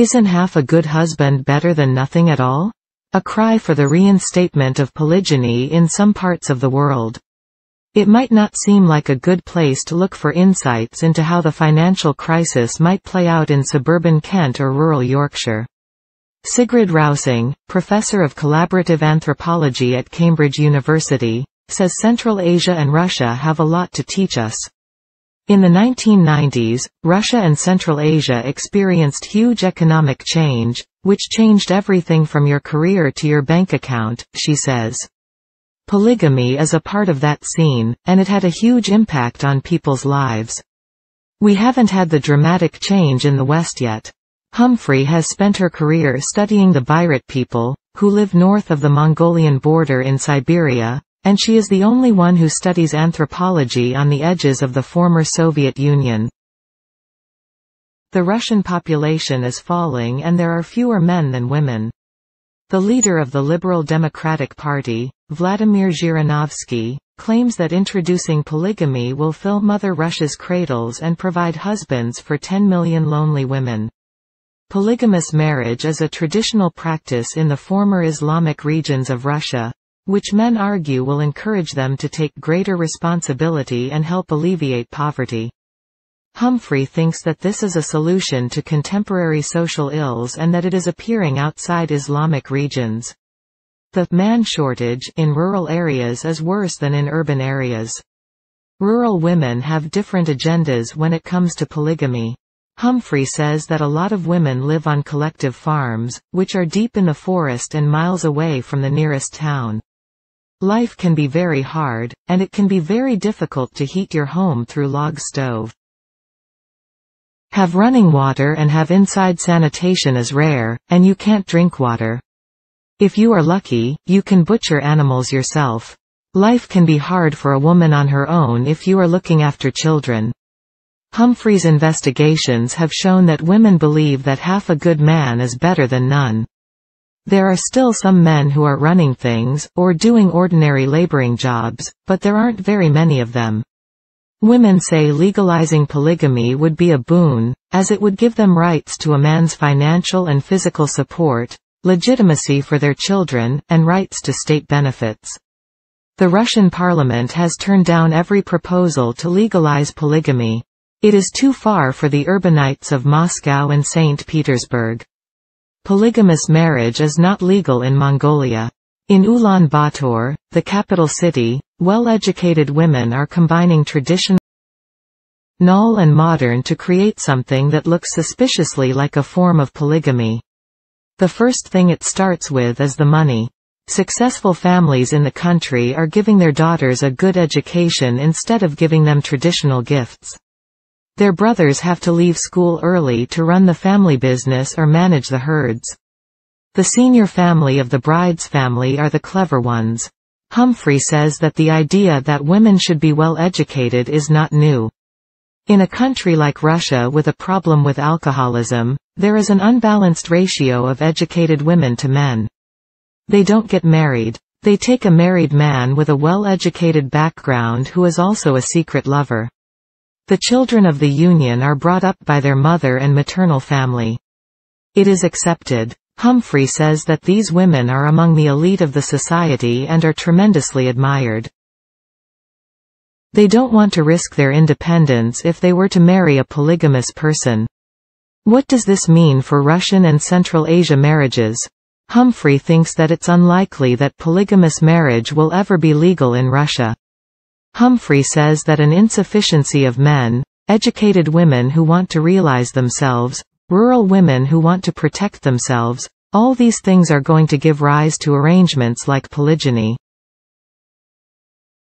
Isn't half a good husband better than nothing at all? A cry for the reinstatement of polygyny in some parts of the world. It might not seem like a good place to look for insights into how the financial crisis might play out in suburban Kent or rural Yorkshire. Sigrid Rousing, professor of collaborative anthropology at Cambridge University, says Central Asia and Russia have a lot to teach us. In the 1990s, Russia and Central Asia experienced huge economic change, which changed everything from your career to your bank account, she says. Polygamy is a part of that scene, and it had a huge impact on people's lives. We haven't had the dramatic change in the West yet. Humphrey has spent her career studying the Buryat people, who live north of the Mongolian border in Siberia, and she is the only one who studies anthropology on the edges of the former Soviet Union. The Russian population is falling and there are fewer men than women. The leader of the Liberal Democratic Party, Vladimir Zhirinovsky, claims that introducing polygamy will fill Mother Russia's cradles and provide husbands for 10 million lonely women. Polygamous marriage is a traditional practice in the former Islamic regions of Russia, which men argue will encourage them to take greater responsibility and help alleviate poverty. Humphrey thinks that this is a solution to contemporary social ills and that it is appearing outside Islamic regions. The man shortage in rural areas is worse than in urban areas. Rural women have different agendas when it comes to polygamy. Humphrey says that a lot of women live on collective farms, which are deep in the forest and miles away from the nearest town. Life can be very hard, and it can be very difficult to heat your home through log stove. Have running water and have inside sanitation is rare, and you can't drink water. If you are lucky, you can butcher animals yourself. Life can be hard for a woman on her own if you are looking after children. Humphrey's investigations have shown that women believe that half a good man is better than none. There are still some men who are running things, or doing ordinary laboring jobs, but there aren't very many of them. Women say legalizing polygamy would be a boon, as it would give them rights to a man's financial and physical support, legitimacy for their children, and rights to state benefits. The Russian parliament has turned down every proposal to legalize polygamy. It is too far for the urbanites of Moscow and St. Petersburg. Polygamous marriage is not legal in Mongolia. In Ulaanbaatar, the capital city, well-educated women are combining traditional and modern to create something that looks suspiciously like a form of polygamy. The first thing it starts with is the money. Successful families in the country are giving their daughters a good education instead of giving them traditional gifts. Their brothers have to leave school early to run the family business or manage the herds. The senior family of the bride's family are the clever ones. Humphrey says that the idea that women should be well educated is not new. In a country like Russia with a problem with alcoholism, there is an unbalanced ratio of educated women to men. They don't get married. They take a married man with a well-educated background who is also a secret lover. The children of the union are brought up by their mother and maternal family. It is accepted. Humphrey says that these women are among the elite of the society and are tremendously admired. They don't want to risk their independence if they were to marry a polygamous person. What does this mean for Russian and Central Asia marriages? Humphrey thinks that it's unlikely that polygamous marriage will ever be legal in Russia. Humphrey says that an insufficiency of men, educated women who want to realize themselves, rural women who want to protect themselves, all these things are going to give rise to arrangements like polygyny.